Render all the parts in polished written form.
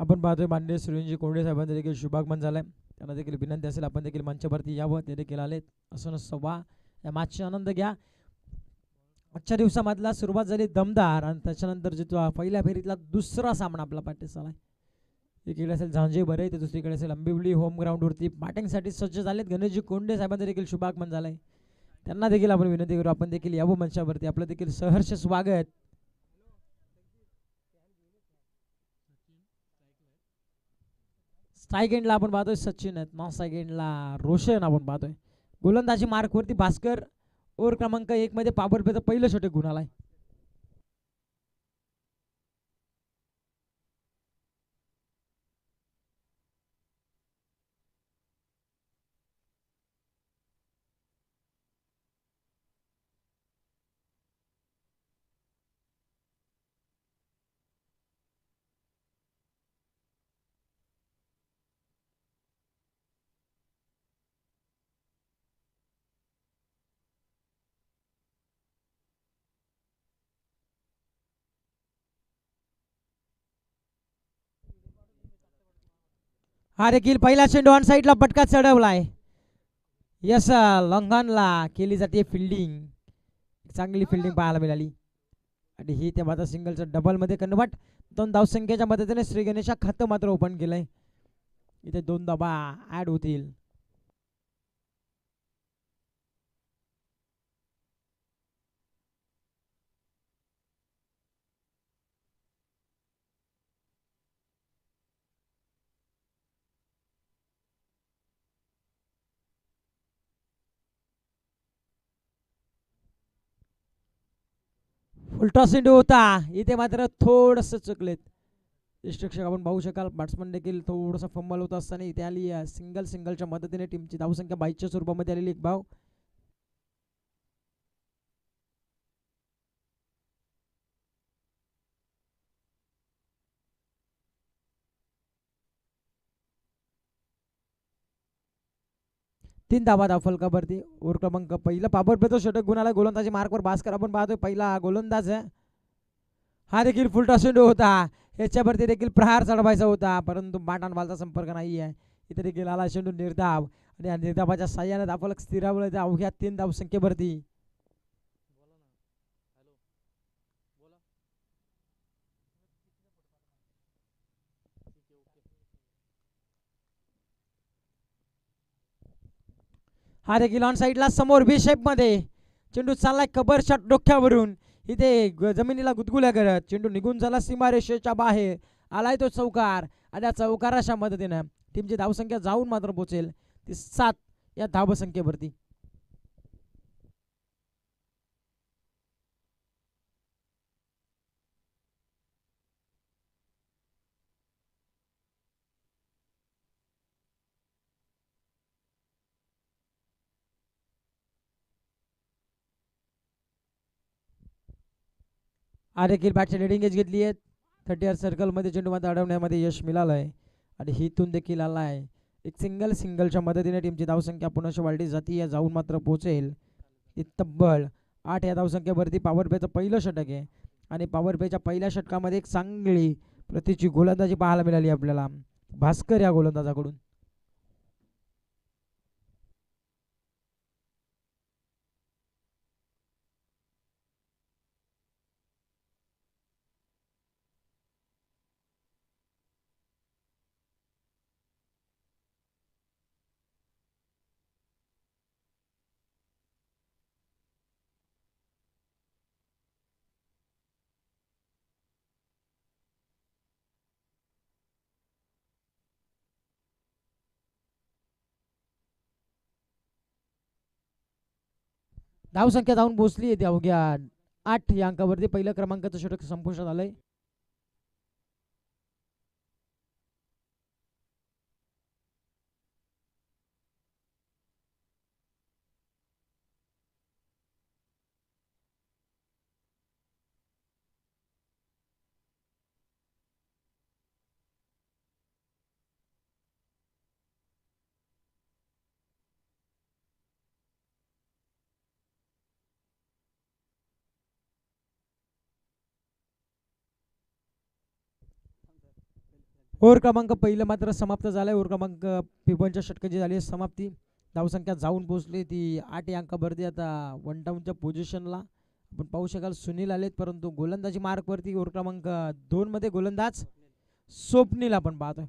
आपण पाहतोय माननीय श्रीजी कोंडे साहेबांचं देखील शुभागमन झालंय. त्यांना देखील विनंती असेल आपण देखील मंचावरती यावं. ते देखील आलेत. असं नसवा या मॅचचा आनंद घ्या. आजच्या दिवसामधला सुरुवात झाली दमदार आणि त्याच्यानंतर जो पहिल्या फेरीतला दुसरा सामना आपला पाठीस आलाय. एकीकडे असेल झांजे बरे तर दुसरीकडे असेल अंबिवली होम ग्राउंडवरती बॅटिंगसाठी सज्ज झालेत. गणेशजी कोंडे साहेबांचं देखील शुभागमन झालंय. त्यांना देखील आपण विनंती करू आपण देखील यावं मंचावरती. आपलं देखील सहर्ष स्वागत. स्ट्राईक एंडला आपण पाहतोय सचिन आहेत. नॉन स्ट्राईक एंडला रोशन आपण पाहतोय. गोलंदाजी मार्कवरती भास्कर. ओव्हर क्रमांक 1 मध्ये पॉवर प्लेचं पहिलं षटक गुण आलाय. हा देखील पहिला चेंडू ऑन साईडला पटका चढवलाय. यस लंघनला केली जाते फिल्डिंग. चांगली फिल्डिंग पाहायला मिळाली आणि ही त्या मात्र सिंगलचं डबल मध्ये कन्वर्ट. 2 धावसंख्येच्या मदतीने श्री गणेशा खातं मात्र ओपन केलंय. इथे 2 धावा ऍड होतील. उलटा चेंडू होता. इथे मात्र थोडस चुकलेत यष्टीक्षक. आपण पाहू शकाल बॅट्समन देखील थोडंसं फंबल होत असताना इथे आली सिंगलच्या मदतीने टीमची धावसंख्या 22च्या स्वरूपामध्ये आलेली एक धाव. तीन धावा फलकावरती. ओव्हर क्रमांक पहिला पॉवर प्लेचं षटक गुणाला गोलंदाजी मार्कवर भास्कर आपण पाहतोय पहिला गोलंदाज आहे. हा देखील फुलटा चेंडू होता. याच्यावरती देखील प्रहार चढवायचा होता परंतु बॅट बॉलचा संपर्क नाही आहे. इथे देखील आला चेंडू निर्धाव आणि या निर्धावाच्या साह्याने धावफलक स्थिरावलं अवघ्या 3 धावसंख्येवरती. हा देखील ऑन साईडला समोर बी शेप मध्ये चेंडू चाललाय कबर शॉट डोक्यावरून. इथे जमिनीला गुदगुल्या करत चेंडू निघून झाला सीमारेषेच्या बाहेर. आलाय तो चौकार आणि या चौकाराच्या मदतीनं टीमची धावसंख्या जाऊन मात्र पोहोचेल ती 7 या धावसंख्येवरती. हा देखील बॅटची लिडिंग एज घेतली आहे. 30 सर्कलमध्ये चेंडू मात्र अडवण्यामध्ये यश मिळालंय आणि हिथून देखील आलाय एक सिंगलच्या मदतीने टीमची धावसंख्या पुनश वाढली जाती या जाऊन मात्र पोहोचेल ती तब्बल 8 या धावसंख्येवरती. पॉवर प्लेचं पहिलं षटक आहे आणि पॉवर प्लेच्या पहिल्या षटकामध्ये एक चांगली प्रतीची गोलंदाजी पाहायला मिळाली आपल्याला भास्कर या गोलंदाजाकडून. धावसंख्या जाऊन पोहोचली आहे अवघ्या 8 या अंकावरती. पहिल्या क्रमांकाचं षटक संपुष्टात आलंय. ओव्हर क्रमांक पहिलं मात्र समाप्त झालाय. ओव्हर क्रमांक 55 षटकाची झाली आहे समाप्ती. धावसंख्या जाऊन पोहोचली ती 8 अंकावरती. आता वन डाऊनच्या पोझिशनला आपण पाहू शकाल सुनील आलेत, परंतु गोलंदाजी मार्कवरती ओव्हर क्रमांक 2 मध्ये गोलंदाज स्वप्नील आपण पाहतोय.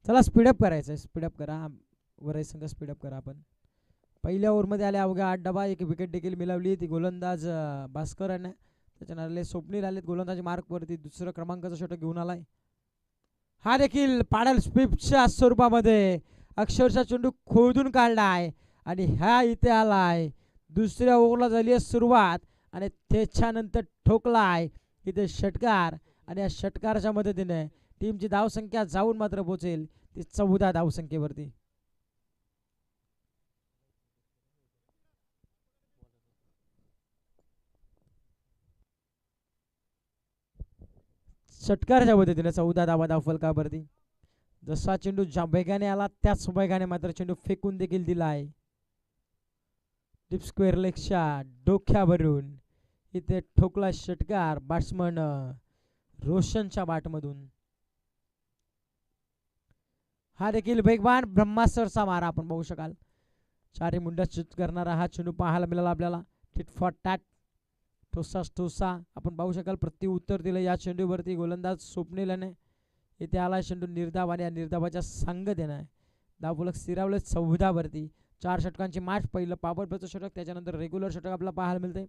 चला स्पीडअप करायचं आहे, स्पीडअप करा. वरही संघ स्पीडअप करा. आपण पहिल्या ओव्हरमध्ये आले अवघ्या 8 डाबा, एक विकेट देखील मिळवली. ती गोलंदाज भास्कर आणि त्याच्यानंतर स्वप्नील आलेत गोलंदाजी मार्कवरती. दुसरं क्रमांकाचा षटक घेऊन आलाय. हा देखील पाडल स्पीडच्या स्वरूपामध्ये अक्षरशः चेंडू खोदून काढलाय आणि ह्या इथे आलाय. दुसऱ्या ओव्हरला झाली आहे सुरुवात आणि त्याच्यानंतर ठोकलाय इथे षटकार आणि या षटकाराच्या मदतीने टीमची धावसंख्या जाऊन मात्र पोहोचेल ती 14 धावसंख्येवरती. षटकाराच्या मदतीने 14 धावा धावफलकावरती. जसा चेंडू ज्या वेगाने आला त्याच वेगाने मात्र चेंडू फेकून देखील दिला आहे. डीप स्क्वेअर लेगच्या डोक्यावरून इथे ठोकला षटकार बॅट्समन रोशनच्या बॅटमधून. हा देखील वेगवान ब्रह्मास्त्रचा मारा आपण पाहू शकाल. चारी मुंड्या चित करणारा हा चेंडू पाहायला मिळाला आपल्याला. टिट फॉर टॅट, ठोसा ठोसा आपण पाहू शकाल. प्रति उत्तर दिलं या चेंडूवरती गोलंदाज स्वप्नीलने. इथे आला चेंडू निर्धाव आणि या निर्धावाच्या संघ देणार धावफलक स्थिरावले 14 वरती. 4 षटकांची मॅच. पहिलं पॉवर प्लेचं षटक, त्याच्यानंतर रेग्युलर षटक आपल्याला पाहायला मिळते.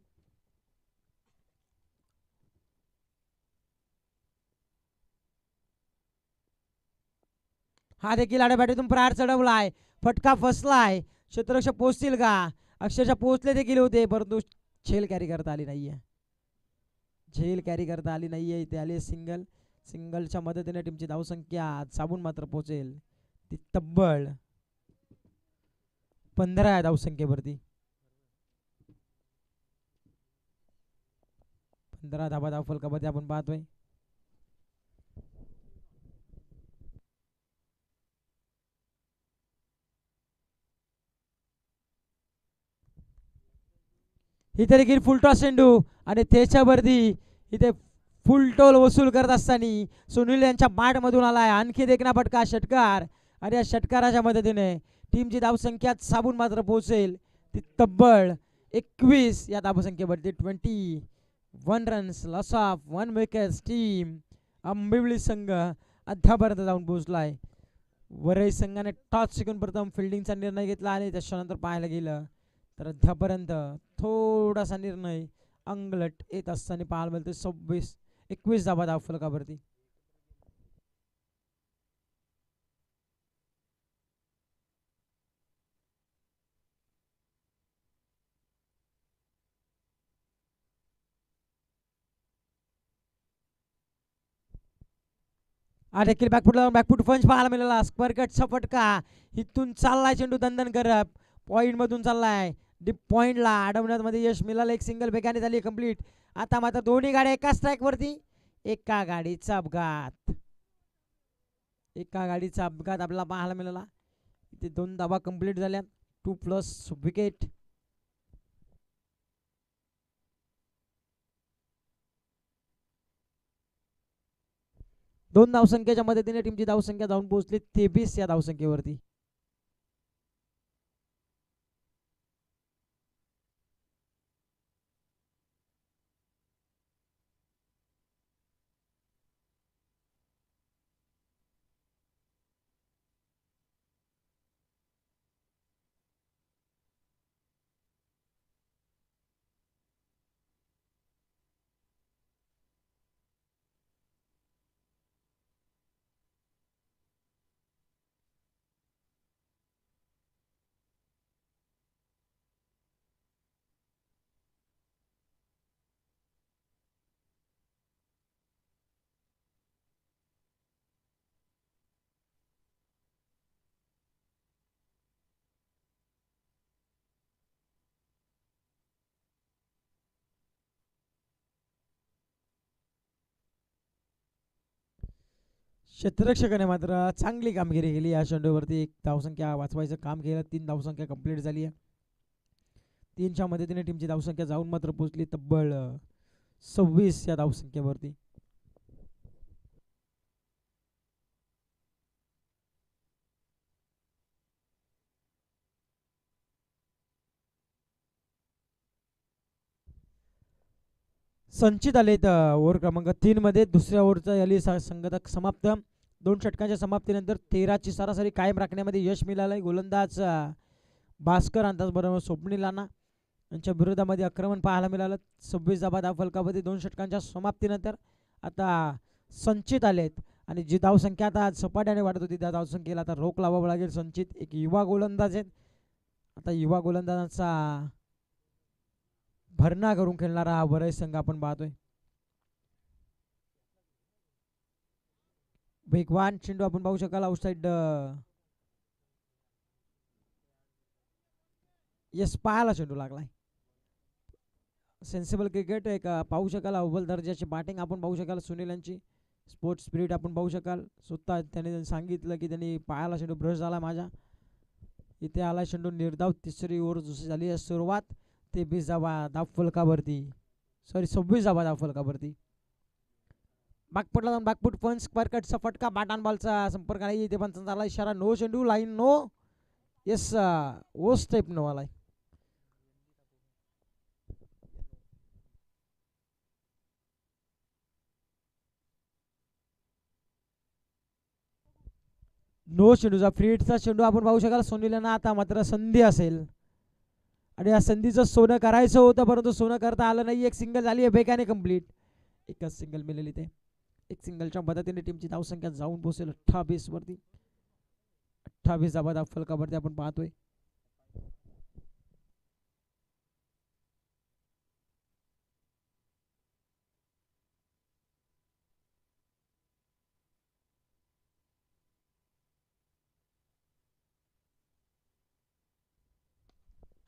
हा देखील आड्या बॅटीतून प्रहार चढवलाय, फटका फसलाय. क्षेत्ररक्षक पोहोचतील का? अक्षरशः पोहोचले देखील होते, परंतु झेल कॅरी करता आली नाहीये. झेल कॅरी करता आली नाहीये. इथे आली सिंगल. सिंगलच्या मदतीने टीमची धावसंख्या साबून मात्र पोहोचेल ती तब्बल 15 या धावसंख्येवरती. 15 धाबा धावफलकामध्ये आपण पाहतोय. इथे देखील फुलटॉस चेंडू आणि त्याच्यावरती इथे फुल टोल वसूल करत असताना सुनील यांच्या बॅटमधून आलाय आणखी देखना फटका षटकार आणि या षटकाराच्या मदतीने टीमची धावसंख्या साबून मात्र पोहोचेल ती तब्बल 21 या धावसंख्येवरती. 21 runs, loss of 1 wickets. Team Ambivli संघ अद्यापर्यंत जाऊन पोहोचलाय. वरई संघाने टॉस जिंकून प्रथम फिल्डिंगचा निर्णय घेतला आणि त्याच्यानंतर पाहायला गेलं तर अद्यापर्यंत थोडासा निर्णय अंगलट येत असताना पाहायला मिळते. 21 धाबा धावफलकावरती. हा देखील बॅकफुट पंच पाहायला मिळाला. स्क्वेअर कटचा फटका इथून चाललाय चेंडू दणदण करत पॉइंट मधून चाललाय. डीप पॉइंटला अडवण्यामध्ये यश मिळालं. एक सिंगल बेगाने झाली कंप्लीट. आता मात्र दोन्ही गाड्या एका स्ट्राईक वरती. एका गाडीचा अपघात. एका गाडीचा अपघात आपल्याला पाहायला मिळाला. इथे 2 धावा कंप्लीट झाल्या. 2+ विकेट. दोन धावसंख्येच्या मदतीने टीमची धावसंख्या जाऊन पोहोचली 23 या धावसंख्येवरती. क्षेत्ररक्षकाने मात्र चांगली कामगिरी केली या चेंडूवरती. एक धावसंख्या वाचवायचं काम केलं. 3 धावसंख्या कंप्लीट झाली आहे. 3च्या मदतीने टीमची धावसंख्या जाऊन मात्र पोहोचली तब्बल 26 या धावसंख्येवरती. संचित आलेत ओव्हर क्रमांक 3 मध्ये. दुसऱ्या ओव्हरचा झाली संगतक समाप्त. 2 षटकांच्या समाप्तीनंतर 13ची सरासरी कायम राखण्यामध्ये यश मिळालंय. गोलंदाज भास्कर आणि त्याचबरोबर स्वप्नील राणा यांच्या विरोधामध्ये आक्रमण पाहायला मिळालं. 26 धावा फलकामध्ये 2 षटकांच्या समाप्तीनंतर आता संचित आलेत आणि जी धावसंख्या आता सपाट्याने वाढत होती त्या धावसंख्येला आता रोख लावावं लागेल. संचित एक युवा गोलंदाज आहेत. आता युवा गोलंदाजांचा भरणा करून खेळणारा हा वरय संघ आपण पाहतोय. वेगवान चेंडू आपण पाहू शकाल आउटसाइड. यस, पायाला चेंडू लागलाय. सेन्सिबल क्रिकेट एक पाहू शकाल. अव्वल दर्जाची बॅटिंग आपण पाहू शकाल. सुनील यांची स्पोर्ट्स स्पिरिट आपण पाहू शकाल. स्वतः त्याने सांगितलं की त्यांनी पायाला चेंडू ब्रश झाला माझ्या. इथे आला चेंडू निर्धाव. तिसरी ओव्हर झाली आहे सुरुवात. 23 धावा धावफलकावरती. 26 धावा धावफलकावरती. बागपुटला जाऊन बागपुट पण स्क्वेअर कटचा फटका. बॅट बॉलचा संपर्क नाही. इथे पण झाला इशारा. नो चेंडू. Line no. येस, ओ स्टेप नो आलाय. नो चेंडूचा फ्रीटचा चेंडू आपण पाहू शकाल. सोनीलना आता मात्र संधी असेल आणि या संधीचं सोनं करायचं होतं परंतु सोनं करता आलं नाही. एक सिंगल झाली आहे बेकाने कंप्लीट. एकच सिंगल मिळाली ते. एक सिंगलच्या मदतीने टीमची धावसंख्या जाऊन पोहोचेल 28 वरती. 28 धावा धावफलकावरती आपण पाहतोय.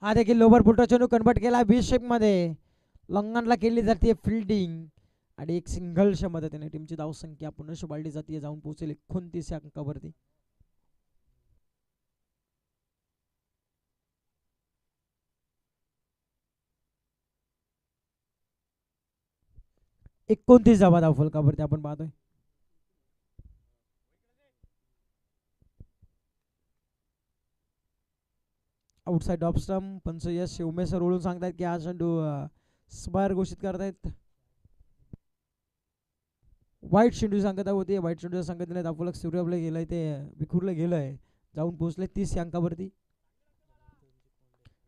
हा देखील लोवर फुटर चेंडू कन्वर्ट केला बी शेप मध्ये. लंगनला केली जाते फिल्डिंग आणि एक सिंगलच्या मदतीने टीमची धावसंख्या पुनश वाढली जाते. जाऊन पोहोचेल 29 अंकावरती. एकोणतीस धावा धावफलकावरती आपण पाहतोय. Outside off stump. पंच यश उमेश सर ओळून सांगतायत की हा चेंडू स्क्वेअर घोषित करतायत. वाईट चेंडू सांगत होते. वाईट चेंडू सांगितले धावफलक सूर्यवले गेलंय ते विखुरलं गेलंय. जाऊन पोहोचले 30 अंकावरती.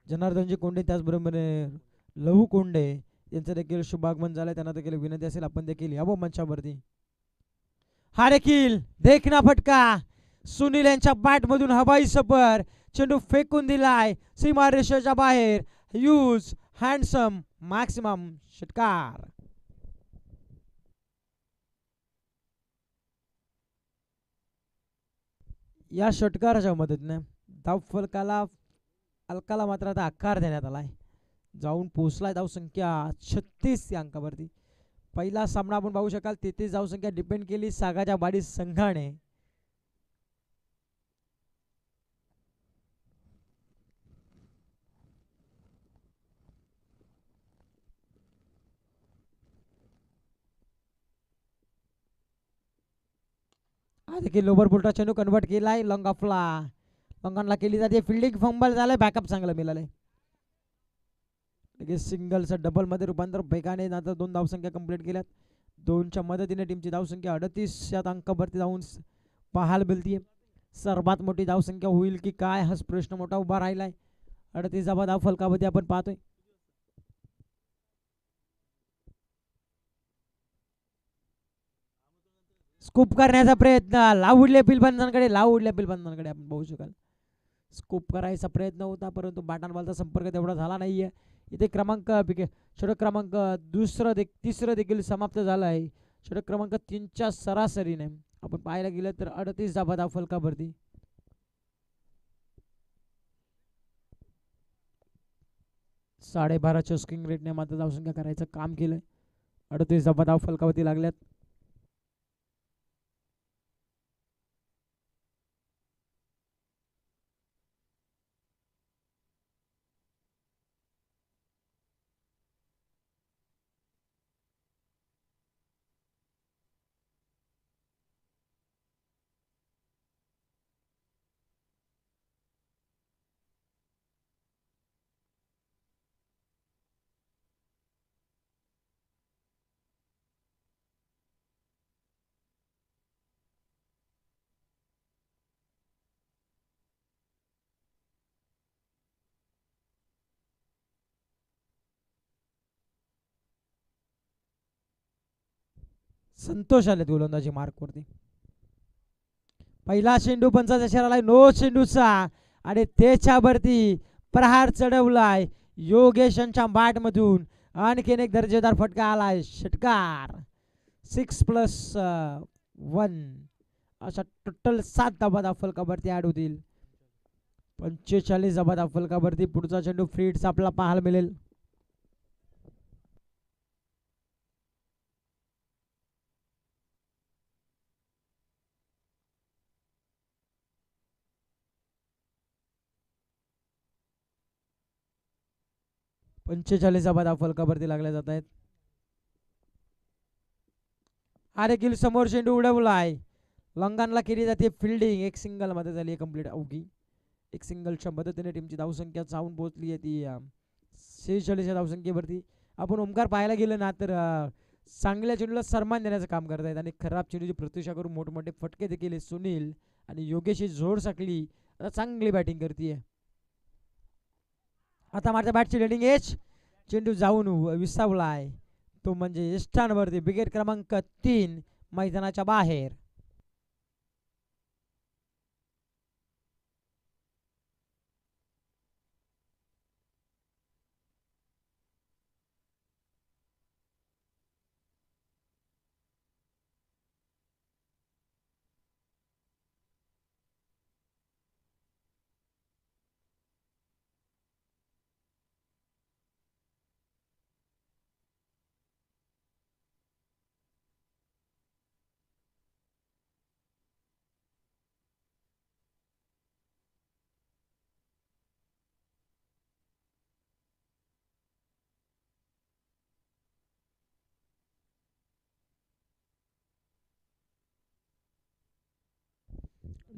जनार्दनजी कोंडे त्याचबरोबर लहू कोंडे यांचं देखील शुभागमन झालंय. त्यांना देखील विनंती असेल आपण देखील यावं मंचावरती. हा देखील देखना फटका. सुनील यांच्या बॅट मधून हवाई सफर. चेंडू फेकून दिलाय सीमारेषेच्या बाहेर. यूज हँडसम मॅक्सिमम षटकार. या षटकाराच्या मदतीने धावफलकाला अलकाला मात्र आता आकार देण्यात आलाय. जाऊन पोहोचलाय धावसंख्या 36 या अंकावरती. पहिला सामना आपण पाहू शकाल 33 धावसंख्या डिपेंड केली सागाच्या बाडी संघाने. हा देखील लोवर बोल्टचा चेंडू कन्वर्ट केलाय. लॉंग ऑफला लॉंगॉनला केली जाते फिल्डिंग. फंबल झालंय. बॅकअप चांगलं मिळालंय. सिंगलचं डबल मध्ये रूपांतर बेगाने नंतर 2 धावसंख्या कंप्लीट केल्यात. 2च्या मदतीने टीमची धावसंख्या 38 या अंकावरती जाऊन पाहायला मिळतीये. सर्वात मोठी धावसंख्या होईल की काय हा प्रश्न मोठा उभा राहिलाय. 38 धावा धावफलकावरती आपण पाहतोय. स्कूप करण्याचा प्रयत्न. लावूडल्या पिलबंधांकडे लावूडल्या पिलबंधांकडे आपण पाहू शकाल. स्कूप करायचा प्रयत्न होता परंतु बॅट बॉलचा संपर्क तेवढा झाला नाहीये. इथे क्रमांक षटक क्रमांक तिसरं देखील समाप्त झालं आहे. षटक क्रमांक 3च्या सरासरीने आपण पाहायला गेलं तर 38 धावा धावफलकावरती. .5.5 स्किंग रेटने मात्र धावसंख्या करायचं काम केलंय. 38 धावा धावफलकावरती लागल्यात. संतोष आलेत गोलंदाजी मार्कवरती. पहिला चेंडू पंचाचा इशारा, नो चेंडूचा आणि त्याच्यावरती प्रहार चढवलाय योगेशांच्या बॅट मधून. आणखीन एक दर्जेदार फटका आलाय, षटकार. 6+1 अशा टोटल 7 धावा फलकावरती ऍड होतील. 45 धावा फलकावरती. पुढचा चेंडू फ्रीड्स आपल्याला पाहायला मिळेल. पंचेचाळीस धावा फलकावरती लागल्या जात आहेत. हा देखील समोर चेंडू उडवलाय. लंगानला केली जाते फिल्डिंग. एक सिंगल मध्ये झाली कंप्लीट. अवघी एक सिंगलच्या मदतीने टीमची धावसंख्या जाऊन पोहोचली आहे ती 46 या धावसंख्येवरती. आपण ओमकार पाहायला गेलं ना तर चांगल्या चेंडूला सन्मान देण्याचं काम करत आहेत आणि खराब चेंडूची प्रतीक्षा करून मोठमोठे फटके देखील सुनील आणि योगेश जोड साकली आता चांगली बॅटिंग करते. आता मारता बॅटची लेडिंग एज. चेंडू जाऊन विसावलाय तो म्हणजे इष्टांवरती. विकेट क्रमांक 3 मैदानाच्या बाहेर.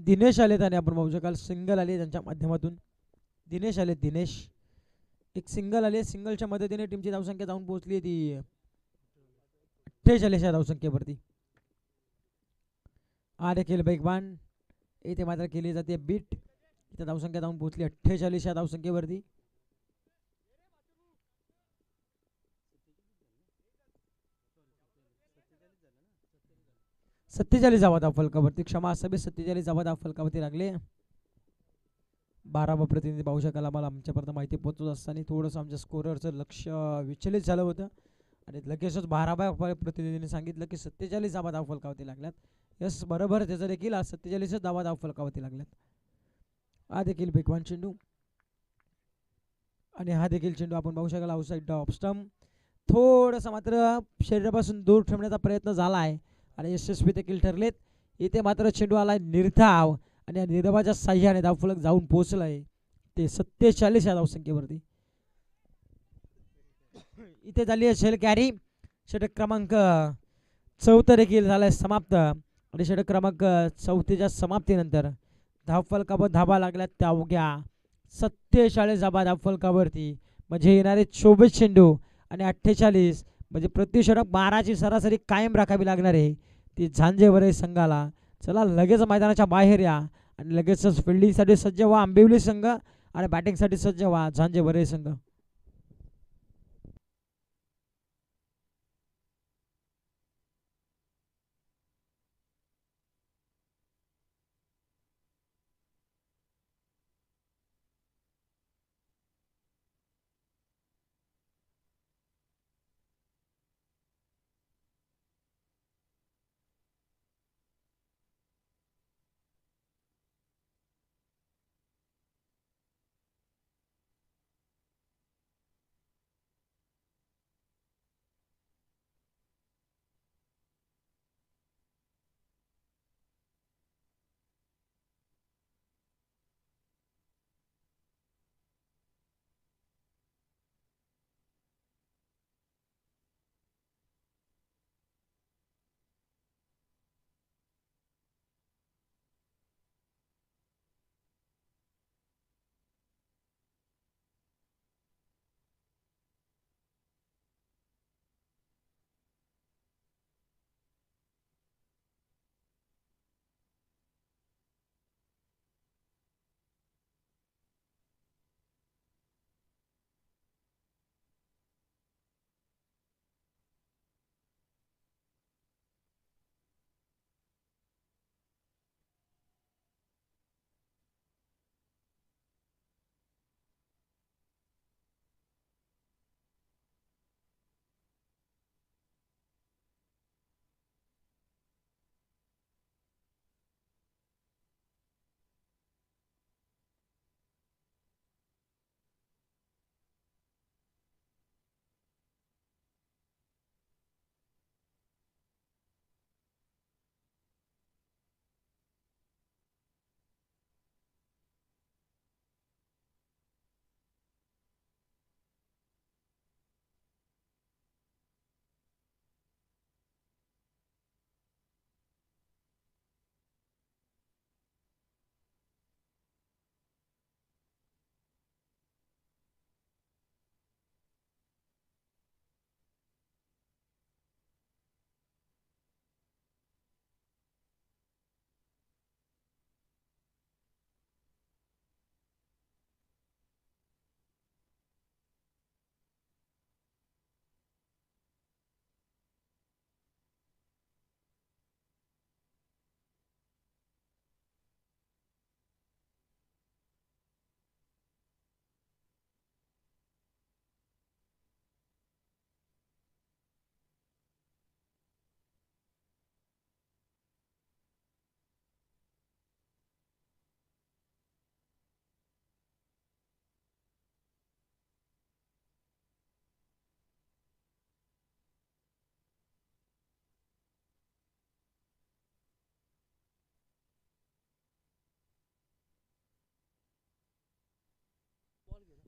दिनेश आलेत आणि आपण बघू शकाल सिंगल आले त्यांच्या माध्यमातून. दिनेश आले. दिनेश एक सिंगल आले. सिंगलच्या मदतीने टीमची धावसंख्या जाऊन पोहोचली ती 48 या धावसंख्येवरती. हा देखील बेगबान इथे मात्र केली जाते बीट. इथे धावसंख्या जाऊन पोहोचली 48 या धावसंख्येवरती. सत्तेचाळीस धावा फलकावरती. क्षमा असावी. 47 धावा फलकावरती लागले. 12 प्रतिनिधी पाहू शकाल. आम्हाला आमच्यापर्यंत माहिती पोहोचत असताना थोडंसं आमच्या स्कोररचं लक्ष विचलित झालं होतं आणि लगेचच 12 प्रतिनिधींनी सांगितलं की 47 धावा फलकावरती लागल्यात. यस बरोबर त्याचं देखील 47 धावा फलकावरती लागल्यात. हा देखील बेगवान चेंडू आणि हा देखील चेंडू आपण पाहू शकाल आउटसाईड ऑफ स्टंप. थोडंसं मात्र शरीरापासून दूर ठेवण्याचा प्रयत्न झाला आहे आणि यशस्वी देखील ठरलेत. इथे मात्र चेंडू आलाय निर्धाव आणि या निर्धावाच्या साह्याने धावफलक जाऊन पोहोचलाय ते 47 या धावसंख्येवरती. इथे झाली आहे शेल कॅरी. षटक क्रमांक 4 देखील झालाय समाप्त आणि षटक क्रमांक 4च्या समाप्तीनंतर धावफलकावर धाबा लागल्या त्या अवघ्या 47 धाबा धावफलकावरती. म्हणजे येणारे 24 चेंडू आणि 48 म्हणजे प्रति षटक 12ची सरासरी कायम राखावी लागणार आहे ती झांजेवरे संघाला. चला लगेच मैदानाच्या बाहेर या आणि लगेचच फिल्डिंगसाठी सज्ज व्हा आंबिवली संघ आणि बॅटिंगसाठी सज्ज व्हा झांजेवरे संघ.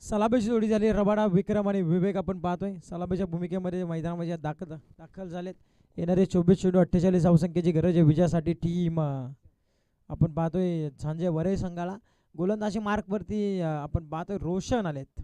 सलामीची जोडी झाली. रबाडा विक्रम आणि विवेक आपण पाहतोय सलामीच्या भूमिकेमध्ये मैदानामध्ये दाखल झालेत. येणारे 24 चेंडू 48 धावसंख्येची गरज आहे विजयासाठी. टीम आपण पाहतोय झांजे वरई संघाला. गोलंदाजी मार्कवरती आपण पाहतोय रोशन आलेत.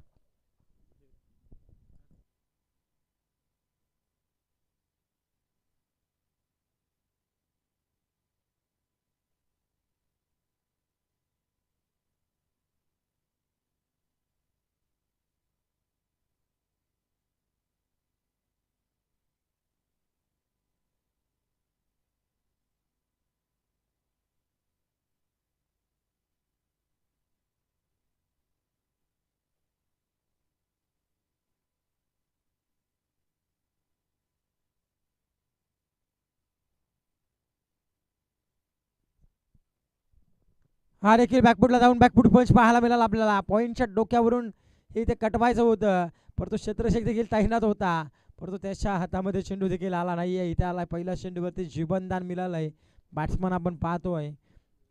हा देखील बॅकफुटला जाऊन बॅकफुट पंच पाहायला मिळाला आपल्याला. पॉईंटच्या डोक्यावरून हे ते कटवायचं होतं, परंतु क्षेत्रशेख देखील तैनात होता, परंतु त्याच्या हातामध्ये चेंडू देखील आला नाहीये. इथे आला पहिल्या चेंडूवरती जीवनदान मिळालंय. बॅट्समन आपण पाहतोय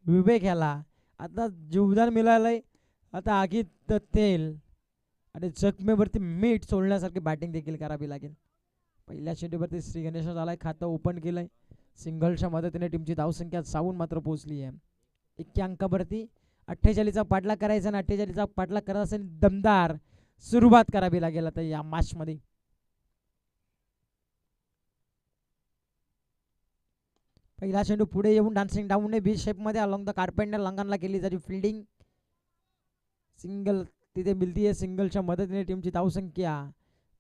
विवेक ह्याला आता जीवदान मिळालंय. आता आगीत तेल आणि जखमेवरती मीठ सोडण्यासारखी बॅटिंग देखील करावी लागेल. पहिल्या चेंडूवरती श्री गणेश झालाय, खातं ओपन केलंय. सिंगलच्या मदतीने टीमची धावसंख्या 7 मात्र पोहोचली आहे. 1 अंकावरती 48चा पाठलाग करायचा आणि 48चा पाठलाग करत असेल दमदार सुरुवात करावी लागेल आता या मॅच मध्ये. पहिला चेंडू पुढे येऊन डान्सिंग डाऊन बी शेप मध्ये अलॉंग द कार्पेंटर लंगनला केली जाते फिल्डिंग. सिंगल तिथे मिळतीये. सिंगलच्या मदतीने टीमची धावसंख्या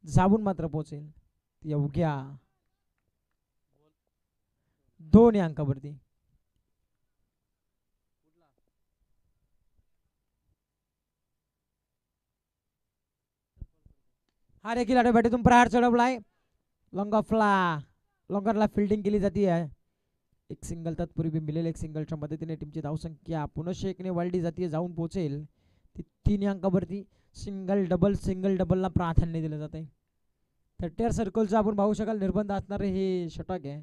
जाऊन मात्र पोहोचेल अवघ्या 2 अंकावरती. हा देखील आठवड्यातून प्रहार चढवलाय. लॉंगरला फिल्डिंग केली जाते. एक सिंगल तत्पूर्वी मिळेल. एक सिंगलच्या मदतीने टीमची धावसंख्या पुनश्च एकने वाढली जाते, जाऊन पोहोचेल ती 3 अंकावरती. सिंगल डबलला प्राधान्य दिलं जाते. 30 सर्कलचं आपण पाहू शकाल निर्बंध असणारे हे षटक आहे.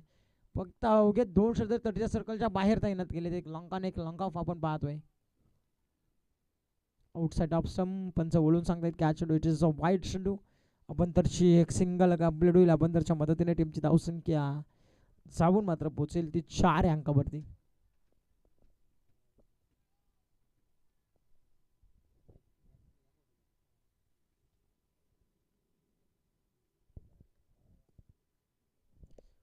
फक्त अवघे 2 षटक 30 सर्कलच्या बाहेर तैनात केले. एक लॉंग ऑफ आपण पाहतोय. आउटसाइड ऑफ स्टंप पंच वळून सांगतायत की आज चेंडू इट इज अ वाईड चेंडू. आपण तरची एक सिंगल कंप्लीट होईल. आपण तरच्या मदतीने टीमची धावसंख्या जाऊन मात्र पोहोचेल ती 4 अंकावरती.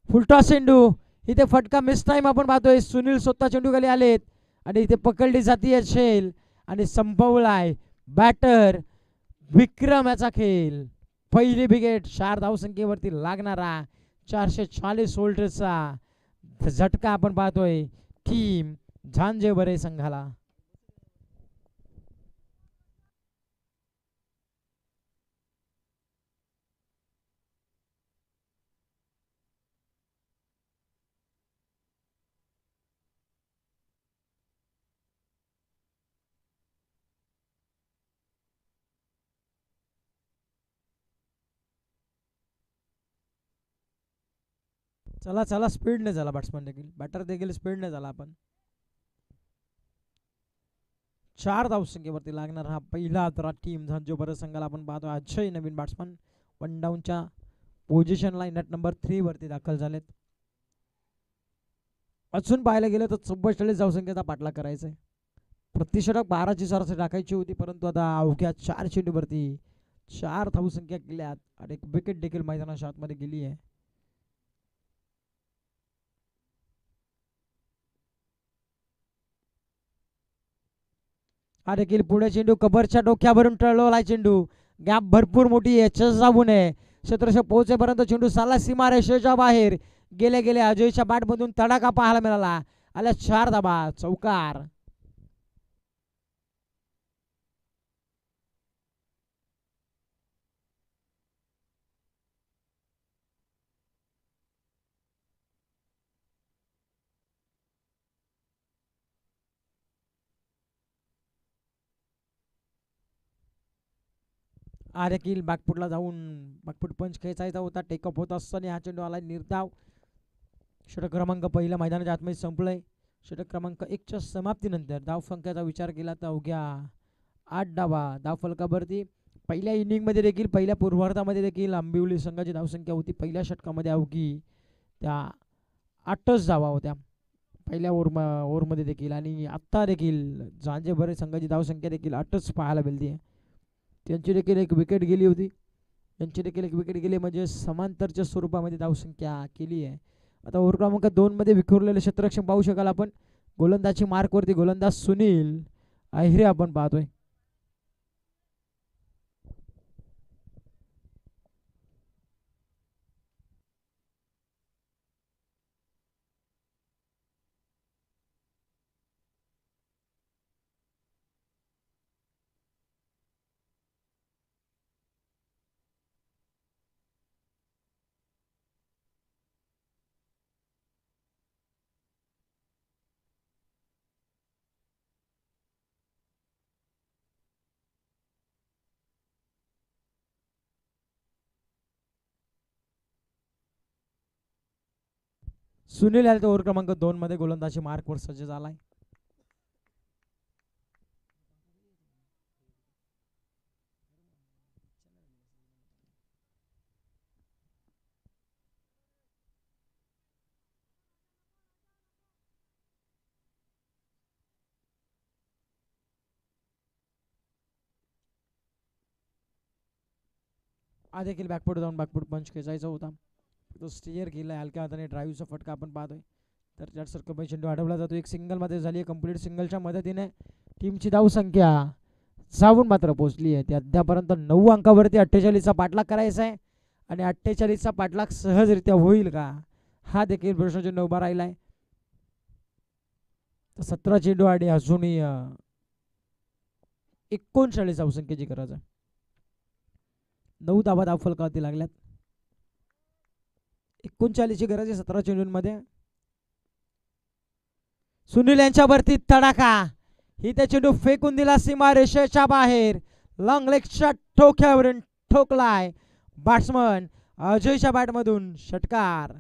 फुलटॉस चेंडू इथे फटका मिस टाइम आपण पाहतोय. सुनील स्वतः चेंडू खाली आलेत आणि इथे पकडली जाते शेल आणि संपवलाय बॅटर विक्रम याचा खेळ. पहिली विकेट 4 धावसंख्येवरती लागणारा 440 व्होल्टचा झटका आपण पाहतोय टीम झांजे वरई संघाला. चला चला स्पीडने झाला. बॅट्समन देखील बॅटर देखील स्पीडने झाला. आपण 4 धावसंख्येवरती लागणार हा पहिला तर टीम झांजे वरई संघाला आपण पाहतो. अजय नवीन बॅट्समन 1 डाऊनच्या पोझिशनला नेट नंबर 3 वरती दाखल झालेत. अजून पाहायला गेलं तर 44 धावसंख्येचा पाठलाग करायचा आहे. प्रतिषटक 12ची सरासरी टाकायची होती, परंतु आता अवघ्या 4 चेंडूवरती 4 धावसंख्या केल्यात आणि एक विकेट देखील मैदानाच्या आतमध्ये गेली आहे. हा देखील पुढे चेंडू कबरच्या डोक्यावरून टळवलाय. चेंडू गॅप भरपूर मोठी आहे. चस जाऊ नये. क्षेत्ररक्षक पोहोचेपर्यंत चेंडू साला सीमारेषेच्या बाहेर गेले गेले. अजयच्या बॅटमधून तडाखा पाहायला मिळाला. आल्या 4 धाबा. चौकार. हा देखील बॅकफुटला जाऊन बॅकफुट पंच खेचायचा होता. टेकअप होत असताना हा चेंडू आला निर्धाव. षटक क्रमांक पहिल्या मैदानाच्या आतमध्ये संपलंय. षटक क्रमांक 1च्या समाप्तीनंतर धावसंख्येचा विचार केला तर अवघ्या 8 धावा धावफलकावरती. पहिल्या इनिंगमध्ये देखील पहिल्या पूर्वार्धामध्ये देखील आंबिवली संघाची धावसंख्या होती पहिल्या षटकामध्ये अवघी त्या 8च धावा होत्या पहिल्या ओव्हरमध्ये देखील. आणि आत्ता देखील झांजेभरे संघाची धावसंख्या देखील 8च पाहायला मिळते. त्यांची देखील एक विकेट गेली होती. यांची देखील एक विकेट गेली म्हणजे समांतरच्या स्वरूपामध्ये धावसंख्या केली आहे. आता ओव्हर क्रमांक 2 विखुरलेले क्षेत्ररक्षण पाहू शकाल आपण. गोलंदाजी मार्कवरती गोलंदाज सुनील अहिरे आपण पाहतोय. सुनील यादव ओव्हर क्रमांक 2 गोलंदाजी मार्कवर सज्ज झालाय. हा देखील बॅकफूट जाऊन बॅकफूट पंच खेचायचा होता. तो स्टिअर केला हलक्या हाताने ड्राईव्हचा फटका आपण पाहतोय. तर त्यात सर्कल चेंडू अडवला जातो. एक सिंगलमध्ये झाली आहे कंप्लीट. सिंगलच्या मदतीने टीमची धावसंख्या जाऊन मात्र पोहोचली आहे. ती अद्यापर्यंत 9 अंकावरती 48चा पाठलाग करायचा आहे. आणि 48चा पाठलाग सहजरित्या होईल का हा देखील प्रश्नचिन्ह उभा राहिला आहे. 17 चेंडू आणि अजूनही 39 धावसंख्येची गरज आहे. 9 धावा धावफलकावरती लागल्यात. 39ची गरज आहे 17 चेंडूंमध्ये. सुनील यांच्यावरती तडाखा. ही त्या चेंडू फेकून दिला सीमारेषेच्या बाहेर. लॉंग लेगच्या ठोक्यावरून ठोकलाय बॅट्समन अजयच्या बॅटमधून षटकार.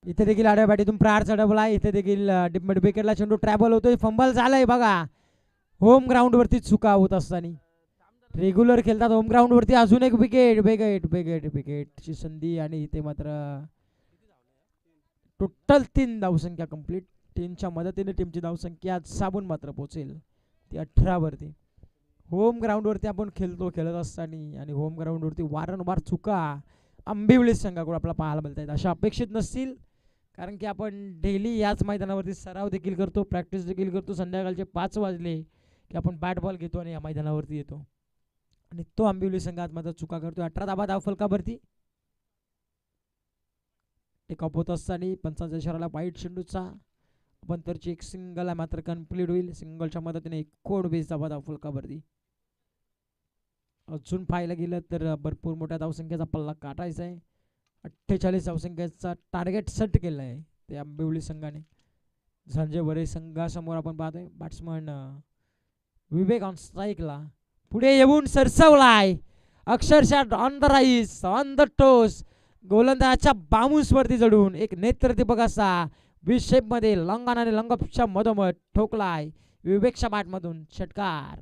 इथे देखील आड्या बॅटीतून प्रहार चढवला. इथे देखील मिड विकेटला चेंडू ट्रॅव्हल होतोय. फंबल झालाय बघा. होम ग्राउंड वरती चुका होत असताना रेग्युलर खेळतात होम ग्राउंड वरती. अजून एक विकेट विकेट विकेट विकेटची संधी. आणि इथे मात्र टोटल 3 धावसंख्या कंप्लीट. 3च्या मदतीने टीमची धावसंख्या साबून मात्र पोहोचेल ती 18 वरती. होम ग्राउंड वरती आपण खेळत असताना आणि होम ग्राउंड वरती वारंवार चुका आंबिवली संघाकडून आपल्याला पाहायला मिळत आहेत. अशा अपेक्षित नसतील कारण की आपण डेली याच मैदानावरती सराव देखील करतो, प्रॅक्टिस देखील करतो. संध्याकाळचे 5 वाजले की आपण बॅट बॉल घेतो आणि या मैदानावरती येतो. आणि तो आंबिवली संघात मात्र चुका करतो. 18 धावा धावफलकावरती टेकअप होत असताना पंचांचा इशाराला वाईट चेंडूचा पण तरची एक सिंगल आहे मात्र कंप्लीट होईल. सिंगलच्या मदतीने 19 धावा धावफलकावरती. अजून पाहायला गेलं तर भरपूर मोठ्या धावसंख्येचा पल्ला काटायचा आहे. 48 धावसंख्येचा टार्गेट सेट केलं आहे ते आंबिवली संघाने. झांजेवरे संघासमोर आपण पाहतोय बॅट्समन विवेक ऑन स्ट्राईकला पुढे येऊन सरसवलाय अक्षरशः on the rise on the toes. गोलंदाजाच्या बाउन्स वरती चढून एक नेत्रदीपक असा बी शेप मध्ये लंगन आणि लंगपच्या मधोमध ठोकलाय विवेकच्या बॅटमधून षटकार.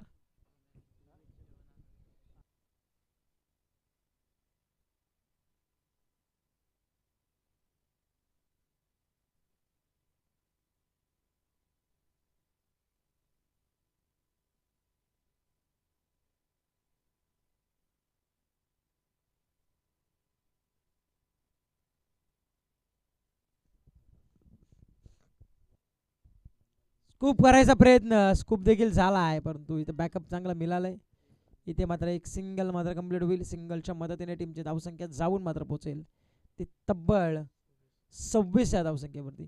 स्कूप करायचा प्रयत्न स्कूप देखील झाला आहे परंतु इथे बॅकअप चांगला मिळालाय. इथे मात्र एक सिंगल मात्र कंप्लीट होईल. सिंगलच्या मदतीने टीमची धावसंख्या जाऊन मात्र पोहोचेल ती तब्बल 26 या धावसंख्येवरती.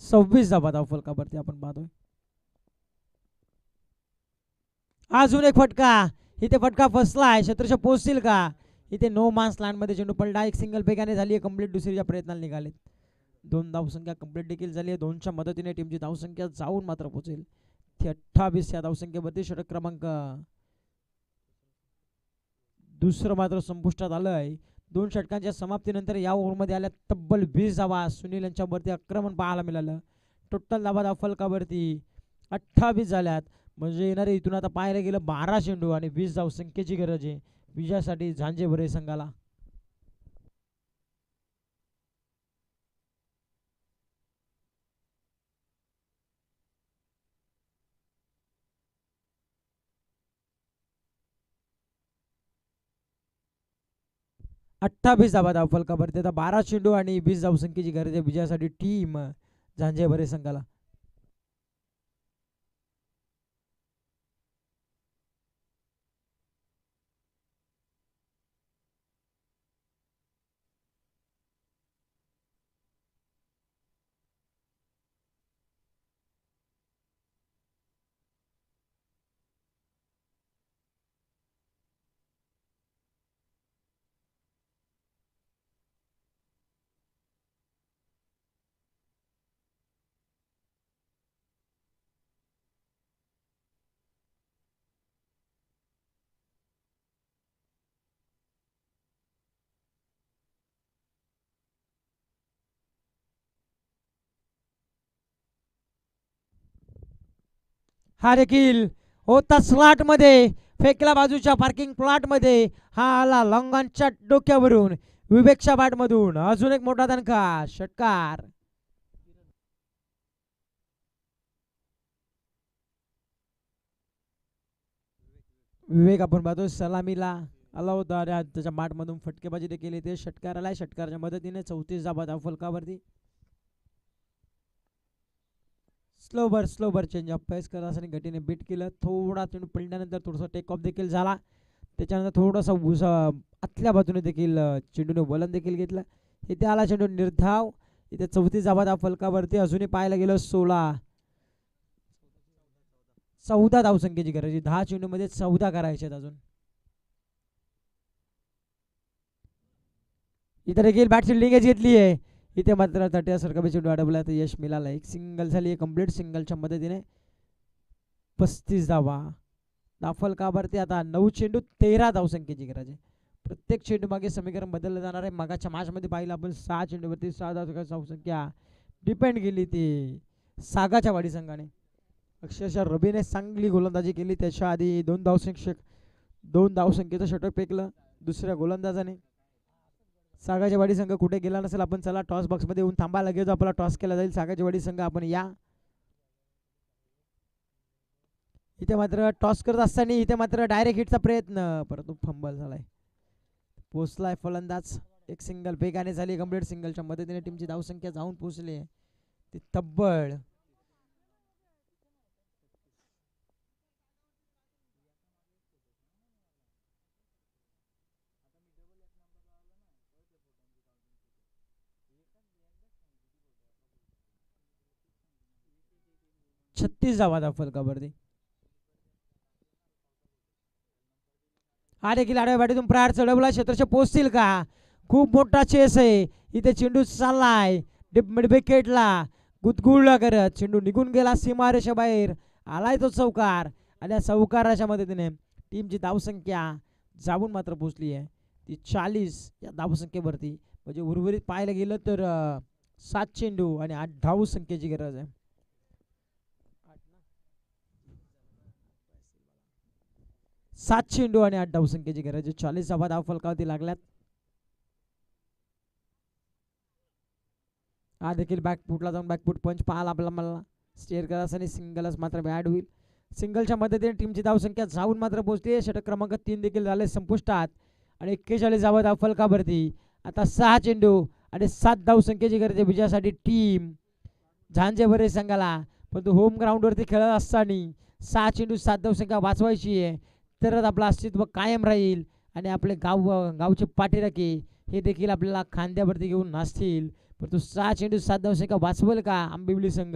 26 धावा धावफलकावरती आपण पाहतोय. अजून एक फटका, इथे फटका फसलाय, क्षेत्ररक्षक पोहोचतील का? इथे नो मान्स लँड मध्ये चेंडू पडला. एक सिंगल बेगाने झाली आहे कंप्लीट. दुसरीच्या प्रयत्नाला निघाले. 2 धावसंख्या कंप्लीट देखील झाली आहे. 2च्या मदतीने टीमची धावसंख्या जाऊन मात्र पोहोचेल 28 या धावसंख्येवरती. षटक क्रमांक दुसरं मात्र संपुष्टात आलं आहे. 2 षटकांच्या समाप्तीनंतर या ओव्हरमध्ये आल्या तब्बल 20 धावा. सुनील यांच्यावरती आक्रमण पाहायला मिळालं. टोटल धावा धावफलकावरती 28 झाल्यात. म्हणजे येणारे इथून आता पाहायला गेलं 12 चेंडू आणि 20 धावसंख्येची गरज आहे विजयासाठी झांजेवरे संघाला. अठ्ठावीस धावा धावफलकावरती आता 12 चेंडू आणि 20 धावसंख्येची गरज आहे विजयासाठी टीम झांजेवरे संघाला. हा देखील होता स्लॉट मध्ये, फेकला बाजूच्या पार्किंग प्लॉट मध्ये. हा आला लॉंगॉनच्या डोक्यावरून विवेकच्या बॅट मधून. अजून एक मोठा दणका षटकार. विवेक आपण पाहतो सलामीला आला होता. त्याच्या बॅट मधून फटकेबाजी देखील येते. षटकार आलाय. षटकाराच्या मदतीने 34 धावा धावफलकावरती. स्लोवर चेंज ऑफ पेस करत गतीने बीट केलं. थोडा चेंडू पडल्यानंतर थोडासा टेक ऑफ देखील झाला. त्याच्यानंतर थोडासा आतल्या बाजूने देखील चेंडूने वलन देखील घेतलं. इथे आला चेंडू निर्धाव. इथे 34 धावा धावफलकावरती. अजूनही पाहायला गेलं 14 धावसंख्येची गरज. 10 चेंडू मध्ये 14 करायचे अजून. इथे देखील बॅट फिल्डिंग घेतली आहे. इथे मात्र तट्यासारखा चेंडू अडवला तर यश मिळालं. एक सिंगल झाली आहे कंप्लीट. सिंगलच्या मदतीने 35 धावा धावफलकावरती. आता 9 चेंडू 13 धावसंख्येची गरज आहे. प्रत्येक चेंडू मागे समीकरण बदललं जाणार आहे. मागाच्या मॅच मध्ये पाहिलं आपण 6 चेंडूवरती 6 धावसंख्या डिपेंड केली ती सागाच्या वाडी संघाने. अक्षरशः रबीने चांगली गोलंदाजी केली. त्याच्या आधी 2 धावसंख्येचं षटक फेकलं दुसऱ्या गोलंदाजाने. सागाची वाडी संघ कुठे गेला नसेल. आपण चला टॉस बॉक्स मध्ये येऊन थांबा. लगेच आपला टॉस केला जाईल. सागाची वाडी संघ आपण या. इथे मात्र टॉस करत असताना इथे मात्र डायरेक्ट हिटचा प्रयत्न, परंतु फंबल झालाय. पोचलाय फलंदाज. एक सिंगल बेगाने झाली कंप्लीट. सिंगलच्या मदतीने टीमची धावसंख्या जाऊन पोहोचली ती तब्बल 36 धावा धावफलकावरती. हा देखील आडव्या बॅटीतून प्रार चढवला. क्षेत्ररक्षक पोहोचतील का? खूप मोठा चेस आहे. इथे चेंडू चाललाय मिड विकेटला गुदगुळला करत. चेंडू निघून गेला सीमारेषा बाहेर. आलाय तो चौकार आणि या चौकाराच्या मदतीने टीमची धावसंख्या जाऊन मात्र पोहोचली आहे ती 40 या धावसंख्येवरती. म्हणजे उर्वरित पाहायला गेलं तर 7 चेंडू आणि 8 धावसंख्येची गरज आहे. 7 चेंडू आणि 8 धावसंख्येची गरज. 40 धावा धावफलकावरती लागल्यात. हा देखील बॅकफुटला जाऊन बॅकफुट पंच पाहायला आपल्याला मला स्टेअर करायचं आणि सिंगलच मात्र बॅड होईल. सिंगलच्या मदतीने टीमची धावसंख्या जाऊन मात्र पोहोचली. षटक क्रमांक 3 देखील झाले संपुष्टात आणि 41 धावा धावफलकावरती. आता 6 चेंडू आणि 7 धावसंख्येची गरज विजयासाठी टीम झांजेवरे संघाला. परंतु होम ग्राउंडवरती खेळत असताना 6 चेंडू 7 धावसंख्या वाचवायची आहे तरच आपलं अस्तित्व कायम राहील आणि आपले गावचे पाठीराखे हे देखील आपल्याला खांद्यावरती घेऊन नाचतील. परंतु 6 चेंडू 7 धावसंख्या वाचवेल का आंबिवली संघ.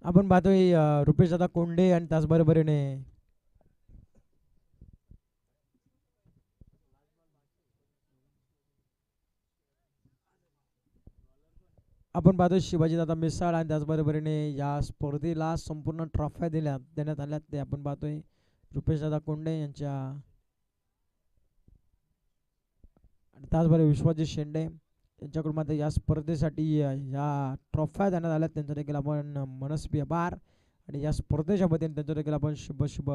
आपण पाहतोय रुपेश दादा कोंडे आणि त्याचबरोबरीने आपण पाहतोय शिवाजी दादा मिसाळ आणि त्याचबरोबरीने या स्पर्धेला संपूर्ण ट्रॉफ्या देण्यात आल्या ते आपण पाहतोय रुपेश दादा कोंडे यांच्या आणि त्याचबरोबर विश्वजित शेंडे यांच्याकडून मात्र या स्पर्धेसाठी या ट्रॉफ्या देण्यात आल्या त्यांचा देखील आपण मनस्वी आभार आणि या स्पर्धेच्या वतीने त्यांचं देखील आपण शुभ शुभ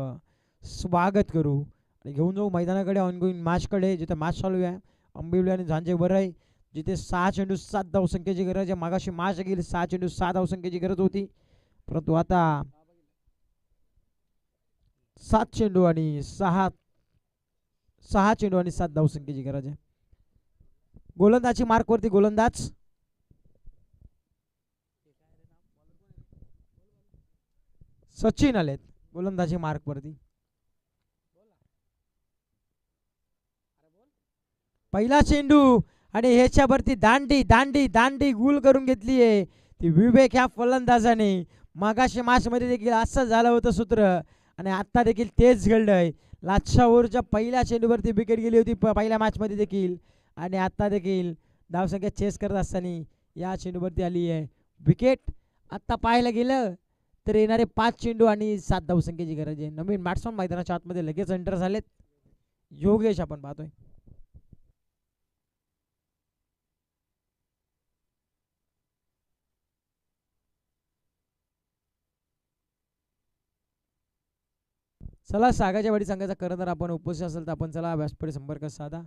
स्वागत करू आणि घेऊन जाऊ मैदानाकडे ऑनगोईंग मॅचकडे जिथे मॅच चालू आहे आंबिवली आणि झांजे वरई जिथे 6 चेंडू 7 धावसंख्येची गरज आहे. मागाशी मॅच गेली 6 चेंडू 7 धावसंख्येची गरज होती परंतु आता 7 चेंडू आणि 6 चेंडू आणि 7 धावसंख्येची गरज आहे. गोलंदाजी मार्कवरती गोलंदाज सचिन आलेत गोलंदाजी मार्कवरती. पहिला चेंडू आणि ह्याच्यावरती दांडी दांडी दांडी गुल करून घेतली आहे ती विवेक ह्या फलंदाजाने. मागाशी मॅच मध्ये देखील असं झालं होतं सूत्र आणि आता देखील तेच घडलंय. लास्टच्या ओव्हरच्या पहिल्या चेंडूवरती विकेट गेली होती पहिल्या मॅच मध्ये देखील आणि आता देखील धावसंख्या चेस करत असताना या चेंडूवरती आली आहे विकेट. आता पाहायला गेलं तर येणारे 5 चेंडू आणि 7 धावसंख्येची गरज आहे. नवीन बॅट्समन मैदानाच्या आतमध्ये लगेच एंटर झालेत. योगेश आपण पाहतोय चला सागाच्या वाडी संघाचा करणार आपण उपस्थित असेल तर आपण चला व्यासपीठ संपर्क साधा.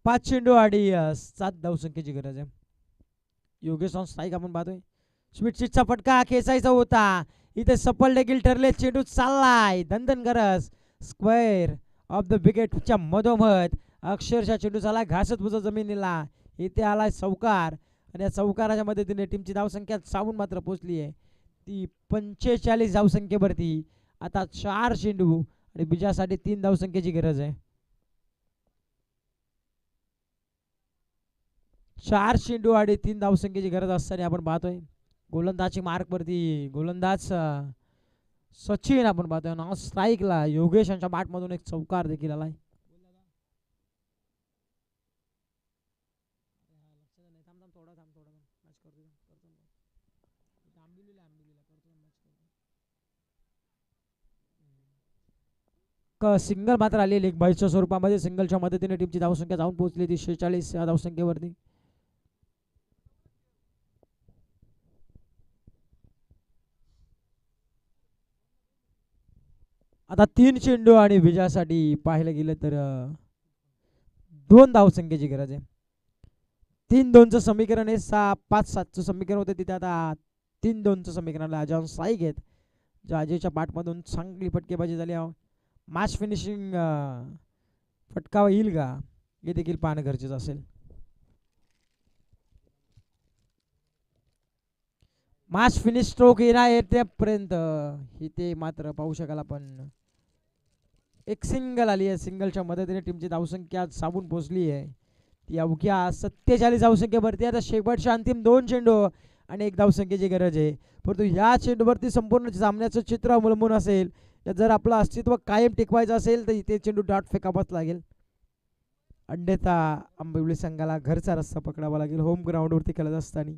पाच चेंडू आणि 7 धावसंख्येची गरज आहे. योगेश ऑन स्ट्राईक आपण पाहतोय. स्वीटशीटचा फटका खेचायचा होता इथे सफल देखील ठरले. चेंडू चाललाय धनधन गरज स्क्वेअर ऑफ द विकेटच्या मधोमध अक्षरशः चेंडू चालला घासत बुजत जमिनीला. इथे आलाय चौकार आणि या चौकाराच्या मदतीने टीमची धावसंख्या सावून मात्र पोहोचली आहे ती 45 धावसंख्येवरती. आता 4 चेंडू आणि विजयासाठी 3 धावसंख्येची गरज आहे. 4 चेंडू आणि 3 धावसंख्येची गरज असताना आपण पाहतोय गोलंदाजी मार्कवरती गोलंदाज सचिन आपण पाहतोय. नॉन स्ट्राईकला योगेश यांच्या बॅटमधून एक चौकार देखील आलाय. सिंगल मात्र आली लेग बाईच्या स्वरूपामध्ये. सिंगलच्या मदतीने टीमची धावसंख्या जाऊन पोहोचली ती 46 या धावसंख्येवरती. आता 3 चेंडू आणि विजयासाठी पाहायला गेलं तर 2 धावसंख्येची गरज आहे. 3-2चं समीकरण आहे 5-7चं समीकरण होतं तिथे आता 3-2चं समीकरणाला अजॉन स्ट्राईक आहेत. अजयच्या बॅटमधून चांगली फटकेबाजी झाली. मॅच फिनिशिंग फटका येईल का हे देखील पाहणं गरजेचं असेल. मॅच फिनिश स्ट्रोक येणार येतेपर्यंत इथे मात्र पाहू शकाल आपण एक सिंगल आली आहे. सिंगलच्या मदतीने टीमची धावसंख्या सावून पोहोचली आहे ती अवघ्या 47 धावसंख्येवरती. आता शेवटच्या अंतिम 2 चेंडू आणि 1 धावसंख्येची गरज आहे. परंतु या चेंडूवरती संपूर्ण सामन्याचं चित्र अवलंबून असेल. जर आपलं अस्तित्व कायम टिकवायचं असेल तर इथे चेंडू डॉट फेकावाच लागेल. अन्यथा आंबिवली संघाला घरचा रस्ता पकडावा लागेल होम ग्राउंडवरती खेळत असताना.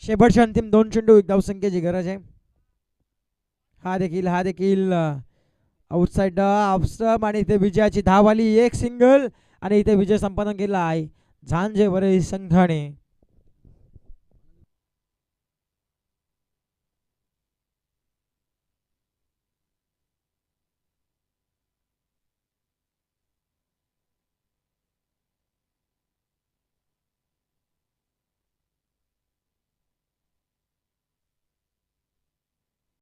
शेवटच्या अंतिम 2 चेंडू 1 धावसंख्येची गरज आहे. हा देखील आउटसाइड ऑफ स्टंप आणि इथे विजयाची धाव आली. 1 सिंगल आणि इथे विजय संपादन केला आहे झांजे वरई संघाने.